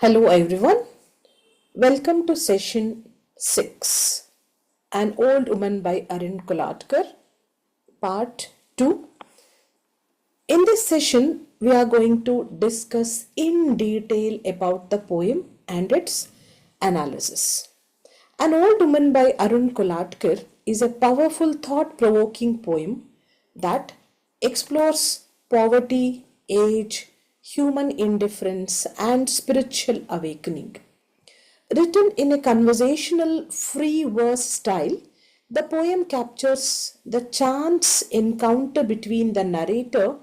Hello everyone, welcome to session 6, An Old Woman by Arun Kolatkar, part 2. In this session, we are going to discuss in detail about the poem and its analysis. An Old Woman by Arun Kolatkar is a powerful thought-provoking poem that explores poverty, age, human indifference, and spiritual awakening. Written in a conversational free verse style, the poem captures the chance encounter between the narrator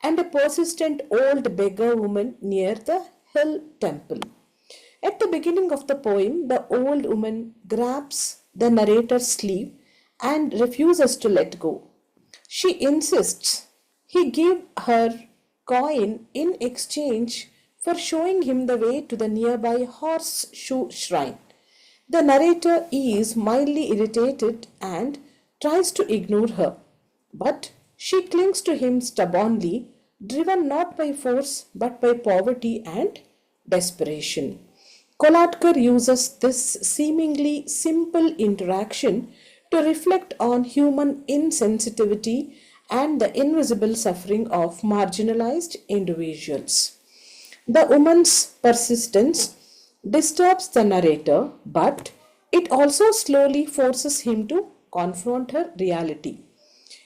and a persistent old beggar woman near the hill temple. At the beginning of the poem, the old woman grabs the narrator's sleeve and refuses to let go. She insists he give her coin in exchange for showing him the way to the nearby horseshoe shrine. The narrator is mildly irritated and tries to ignore her, but she clings to him stubbornly, driven not by force but by poverty and desperation. Kolatkar uses this seemingly simple interaction to reflect on human insensitivity and the invisible suffering of marginalized individuals. The woman's persistence disturbs the narrator, but it also slowly forces him to confront her reality.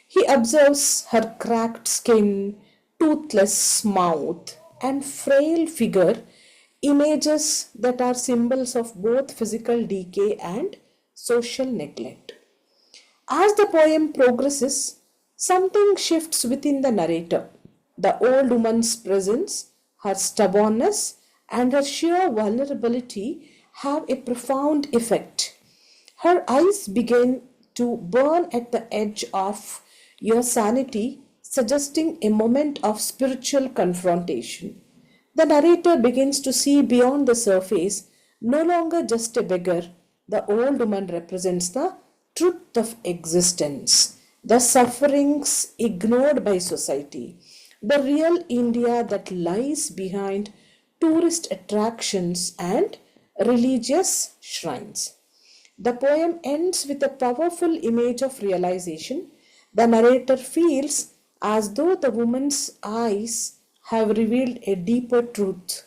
He observes her cracked skin, toothless mouth, and frail figure, images that are symbols of both physical decay and social neglect. As the poem progresses, something shifts within the narrator. The old woman's presence, her stubbornness, and her sheer vulnerability have a profound effect. Her eyes begin to burn at the edge of your sanity, suggesting a moment of spiritual confrontation. The narrator begins to see beyond the surface, no longer just a beggar. The old woman represents the truth of existence, the sufferings ignored by society, the real India that lies behind tourist attractions and religious shrines. The poem ends with a powerful image of realization. The narrator feels as though the woman's eyes have revealed a deeper truth,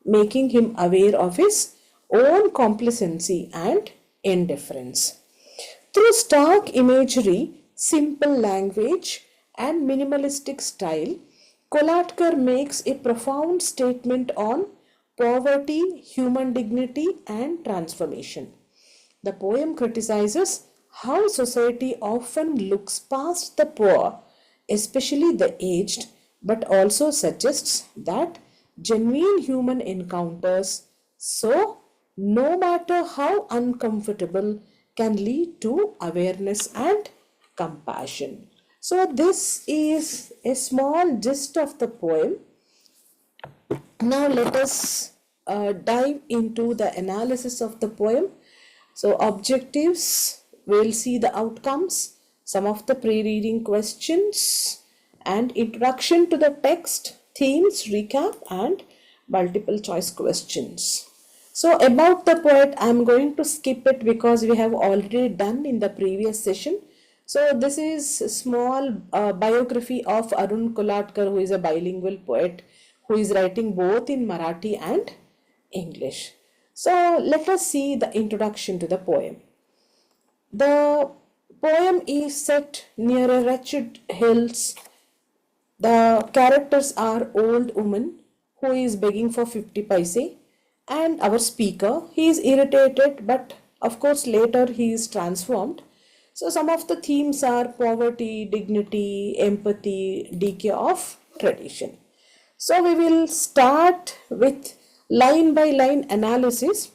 making him aware of his own complacency and indifference. Through stark imagery, simple language, and minimalistic style, Kolatkar makes a profound statement on poverty, human dignity, and transformation. The poem criticizes how society often looks past the poor, especially the aged, but also suggests that genuine human encounters, so no matter how uncomfortable, can lead to awareness and compassion. So this is a small gist of the poem. Now let us dive into the analysis of the poem. So objectives, we'll see the outcomes, some of the pre-reading questions, and introduction to the text, themes, recap, and multiple choice questions. So about the poet, I'm going to skip it because we have already done in the previous session. So this is a small biography of Arun Kolatkar, who is a bilingual poet who is writing both in Marathi and English. So let us see the introduction to the poem. The poem is set near a wretched hills. The characters are old woman who is begging for 50 paise and our speaker. He is irritated, but of course later he is transformed. So some of the themes are poverty, dignity, empathy, decay of tradition. So we will start with line by line analysis.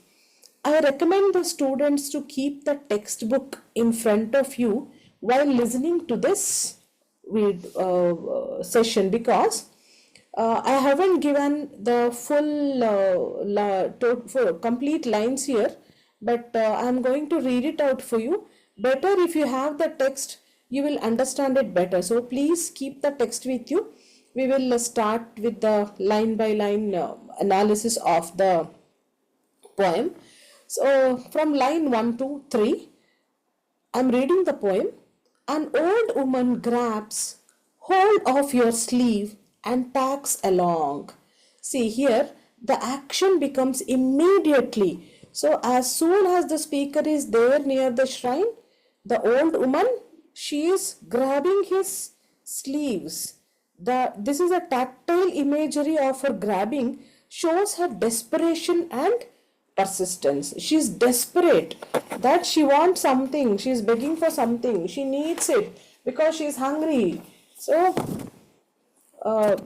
I recommend the students to keep the textbook in front of you while listening to this session, because I haven't given the full complete lines here, but I'm going to read it out for you. Better if you have the text, you will understand it better. So please keep the text with you. We will start with the line by line analysis of the poem. So from line 1 to 3, I'm reading the poem. An old woman grabs hold of your sleeve and tags along. See here, the action becomes immediately. So as soon as the speaker is there near the shrine, the old woman, she is grabbing his sleeves. This is a tactile imagery of her grabbing, shows her desperation and persistence. She's desperate that she wants something, she's begging for something, she needs it because she's hungry. So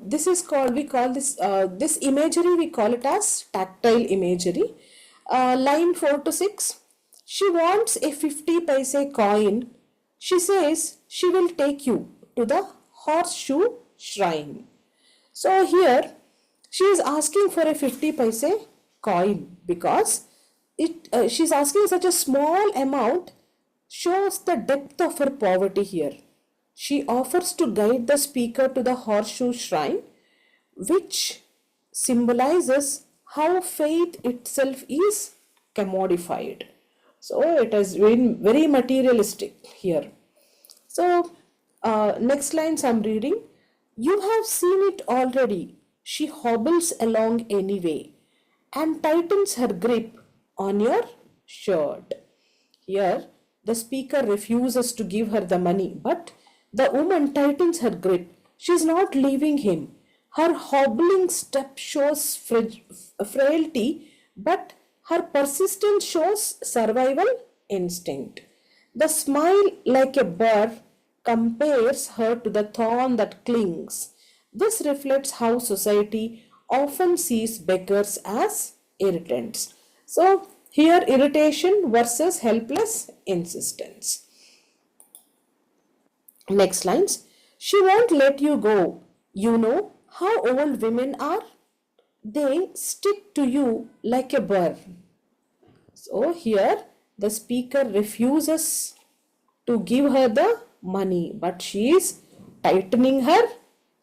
this is called, we call this this imagery, we call it as tactile imagery. Line 4 to 6, she wants a 50 paise coin. She says she will take you to the horseshoe shrine. So here she is asking for a 50 paise coin because she's asking such a small amount, shows the depth of her poverty here. She offers to guide the speaker to the horseshoe shrine, which symbolizes how faith itself is commodified. So it has been very materialistic here. So next lines I'm reading. You have seen it already. She hobbles along anyway and tightens her grip on your shirt. Here, the speaker refuses to give her the money, but the woman tightens her grip. She is not leaving him. Her hobbling step shows frailty, but her persistence shows survival instinct. The smile, like a bird, compares her to the thorn that clings. This reflects how society often sees beggars as irritants. So, here irritation versus helpless insistence. Next lines. She won't let you go. You know how old women are? They stick to you like a burr. So here the speaker refuses to give her the money, but she is tightening her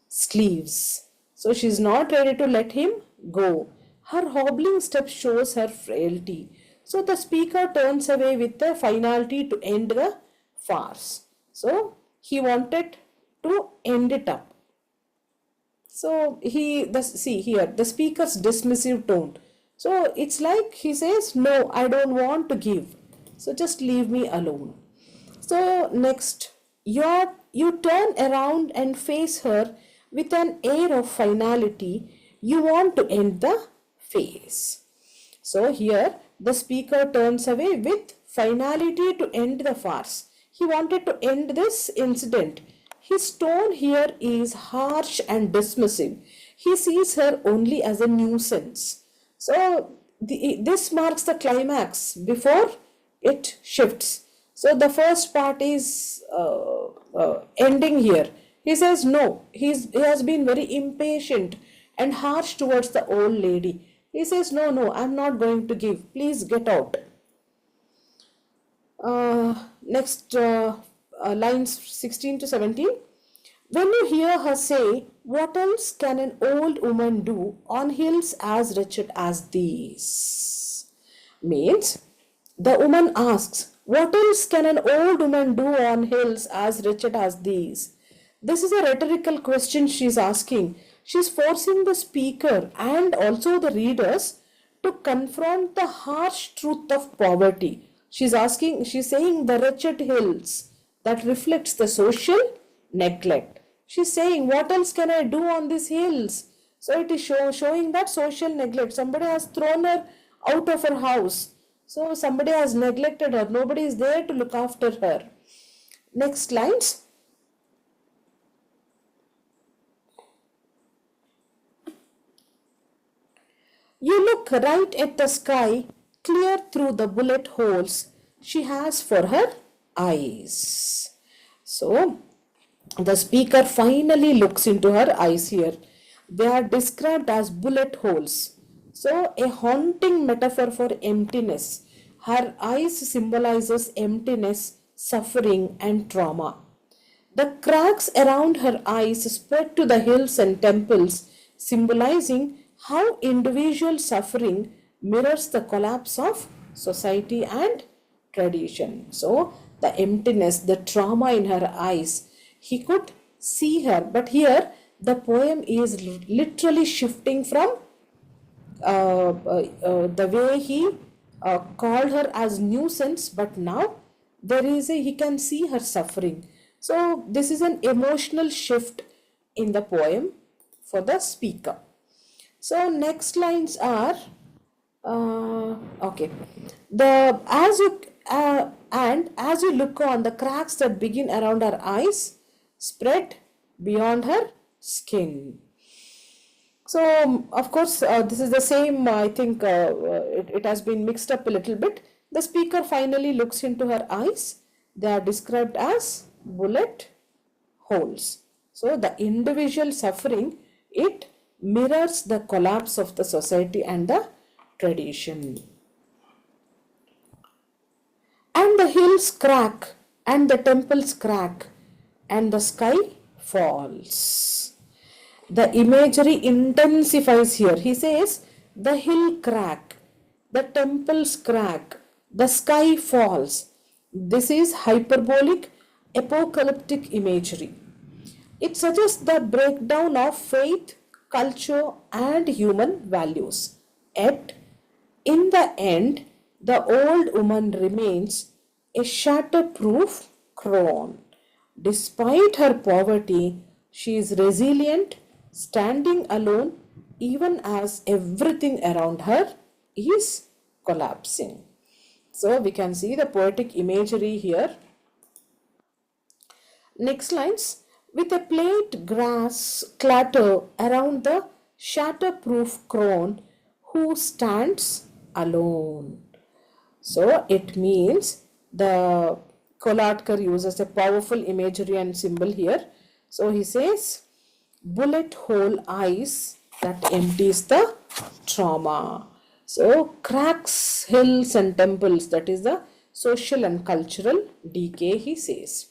sleeves. So she is not ready to let him go. Her hobbling step shows her frailty. So the speaker turns away with the finality to end the farce. So he wanted to end it up. So see here, the speaker's dismissive tone. So it's like he says, no, I don't want to give. So just leave me alone. So next, you turn around and face her with an air of finality. You want to end the phase. So here the speaker turns away with finality to end the farce. He wanted to end this incident. His tone here is harsh and dismissive. He sees her only as a nuisance. So this marks the climax before it shifts. So the first part is ending here. He says no. He has been very impatient and harsh towards the old lady. He says, no, I'm not going to give. Please get out. Next lines 16 to 17. When you hear her say, what else can an old woman do on hills as wretched as these? Means the woman asks, what else can an old woman do on hills as wretched as these? This is a rhetorical question she is asking. She is forcing the speaker and also the readers to confront the harsh truth of poverty. She's saying the wretched hills that reflects the social neglect. She's saying, what else can I do on these hills? So it is showing that social neglect. Somebody has thrown her out of her house. So somebody has neglected her. Nobody is there to look after her. Next lines. You look right at the sky, clear through the bullet holes she has for her eyes. So the speaker finally looks into her eyes here. They are described as bullet holes. So a haunting metaphor for emptiness. Her eyes symbolizes emptiness, suffering and trauma. The cracks around her eyes spread to the hills and temples, symbolizing how individual suffering mirrors the collapse of society and tradition. So the emptiness, the trauma in her eyes, he could see her. But here the poem is literally shifting from the way he called her as nuisance, but now he can see her suffering. So this is an emotional shift in the poem for the speaker. So next lines are okay. The as you look on, the cracks that begin around her eyes spread beyond her skin. So, of course, this is the same, I think it has been mixed up a little bit. The speaker finally looks into her eyes. They are described as bullet holes. So, the individual suffering, it mirrors the collapse of the society and the tradition. And the hills crack, and the temples crack, and the sky falls. The imagery intensifies here. He says, the hill crack, the temples crack, the sky falls. This is hyperbolic, apocalyptic imagery. It suggests the breakdown of faith, culture, and human values. Yet, in the end, the old woman remains a shatterproof crone. Despite her poverty, she is resilient, standing alone even as everything around her is collapsing. So we can see the poetic imagery here. Next lines, with a plate grass clatter around the shatterproof crone who stands alone. So it means the Kolatkar uses a powerful imagery and symbol here. So he says, bullet hole eyes that empties the trauma. So cracks, hills and temples, that is the social and cultural decay, he says.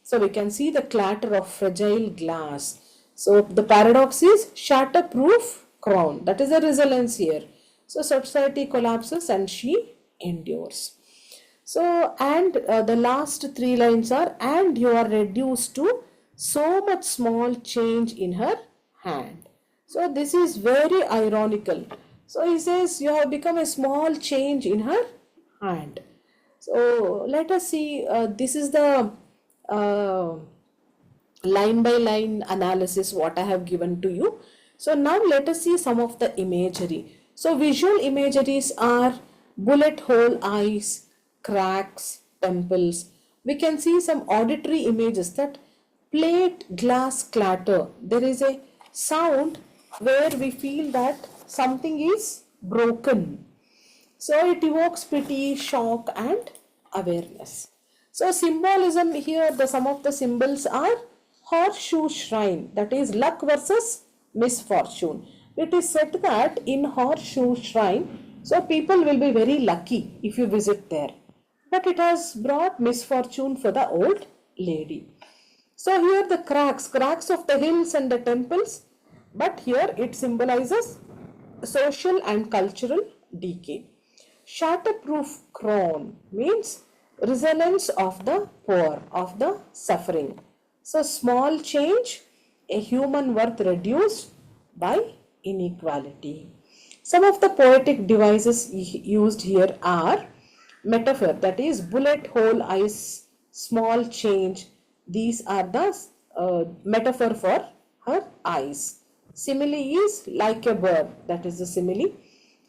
So we can see the clatter of fragile glass. So the paradox is shatterproof crown, that is the resilience here. So society collapses and she endures. So and the last three lines are, and you are reduced to so much small change in her hand. So this is very ironical. So he says you have become a small change in her hand. So let us see, this is the line by line analysis what I have given to you. So now let us see some of the imagery. So visual imageries are bullet hole eyes, cracks, temples. We can see some auditory images, that plate glass clatter. There is a sound where we feel that something is broken. So it evokes pity, shock and awareness. So symbolism here, some of the symbols are horseshoe shrine, that is luck versus misfortune. It is said that in horseshoe shrine, so people will be very lucky if you visit there. But it has brought misfortune for the old lady. So here the cracks of the hills and the temples, but here it symbolizes social and cultural decay. Shatterproof crown means resilience of the poor, of the suffering. So small change, a human worth reduced by inequality. Some of the poetic devices used here are metaphor, that is bullet hole eyes, small change. These are the metaphor for her eyes. Simile is like a bird, that is the simile.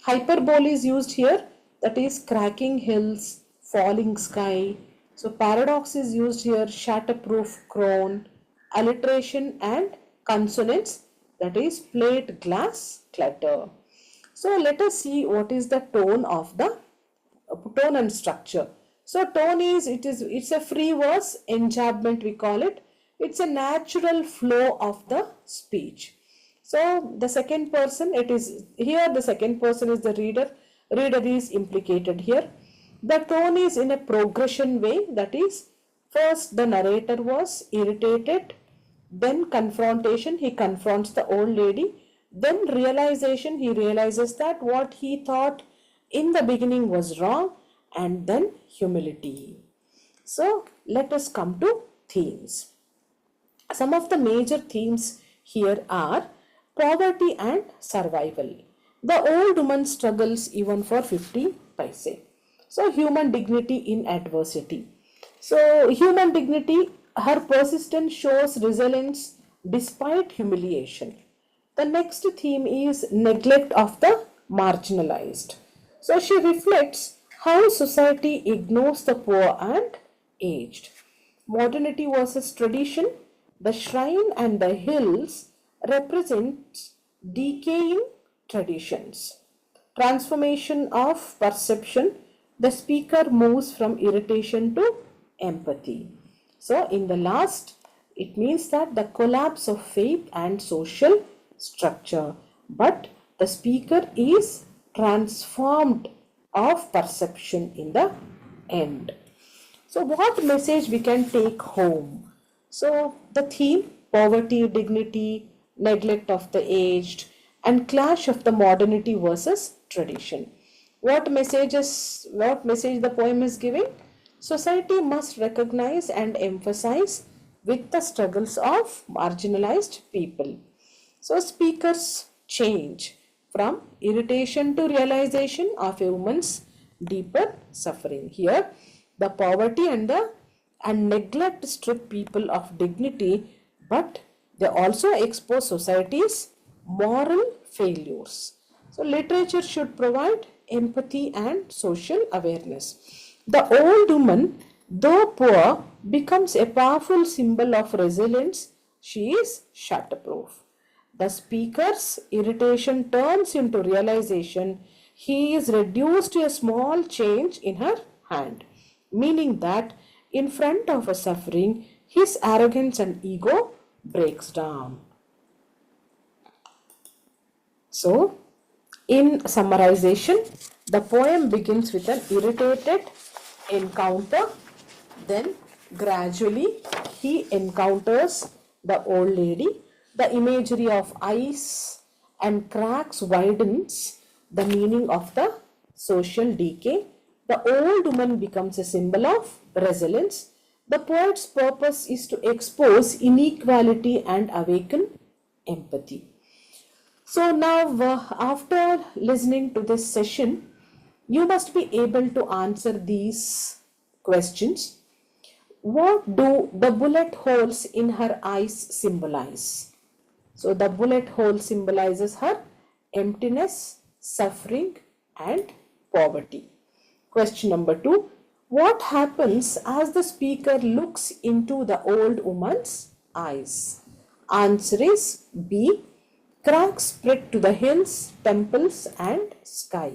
Hyperbole is used here, that is cracking hills, falling sky. So paradox is used here, shatterproof crown. Alliteration and consonants, that is plate glass clatter. So let us see what is the tone of the tone and structure. So tone is, it's a free verse, enjambment we call it. It's a natural flow of the speech. So the second person, it is here the second person is the reader. Reader is implicated here. The tone is in a progression way, that is first the narrator was irritated, then confrontation, he confronts the old lady, then realization, he realizes that what he thought in the beginning was wrong, and then humility. So let us come to themes. Some of the major themes here are poverty and survival. The old woman struggles even for 50 paise. So human dignity in adversity. So human dignity, her persistence shows resilience despite humiliation. The next theme is neglect of the marginalized. So she reflects how society ignores the poor and aged. Modernity versus tradition. The shrine and the hills represent decaying traditions. Transformation of perception. The speaker moves from irritation to empathy. So in the last, it means that the collapse of faith and social structure, but the speaker is transformed of perception in the end. So what message we can take home? So the theme, poverty, dignity, neglect of the aged, and clash of the modernity versus tradition. What message the poem is giving? Society must recognize and emphasize with the struggles of marginalized people. So speakers change from irritation to realization of a woman's deeper suffering. Here, the poverty and neglect strip people of dignity, but they also expose society's moral failures. So literature should provide empathy and social awareness. The old woman, though poor, becomes a powerful symbol of resilience. She is shatterproof. The speaker's irritation turns into realization. He is reduced to a small change in her hand, meaning that in front of a suffering, his arrogance and ego breaks down. So, in summarization, the poem begins with an irritated encounter, then gradually he encounters the old lady. The imagery of ice and cracks widens the meaning of the social decay. The old woman becomes a symbol of resilience. The poet's purpose is to expose inequality and awaken empathy. So now, after listening to this session, you must be able to answer these questions. What do the bullet holes in her eyes symbolize? So the bullet hole symbolizes her emptiness, suffering, and poverty. Question number 2. What happens as the speaker looks into the old woman's eyes? Answer is B. Cracks spread to the hills, temples, and sky.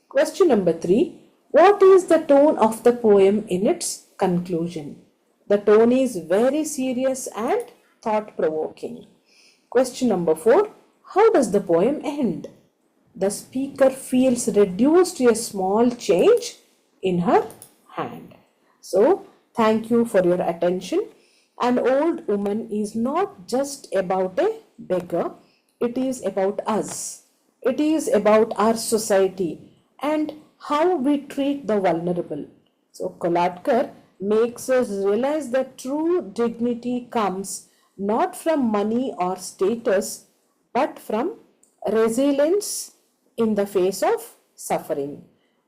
Question number 3. What is the tone of the poem in its conclusion? The tone is very serious and thought-provoking. Question number 4. How does the poem end? The speaker feels reduced to a small change in her hand. So, thank you for your attention. An old woman is not just about a beggar. It is about us. It is about our society and how we treat the vulnerable. So Kolatkar makes us realize that true dignity comes not from money or status, but from resilience in the face of suffering.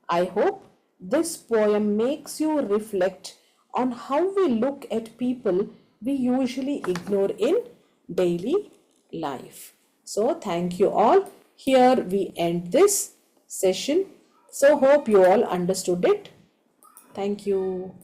I hope this poem makes you reflect on how we look at people we usually ignore in daily life. So thank you all. Here we end this session. So hope you all understood it. Thank you.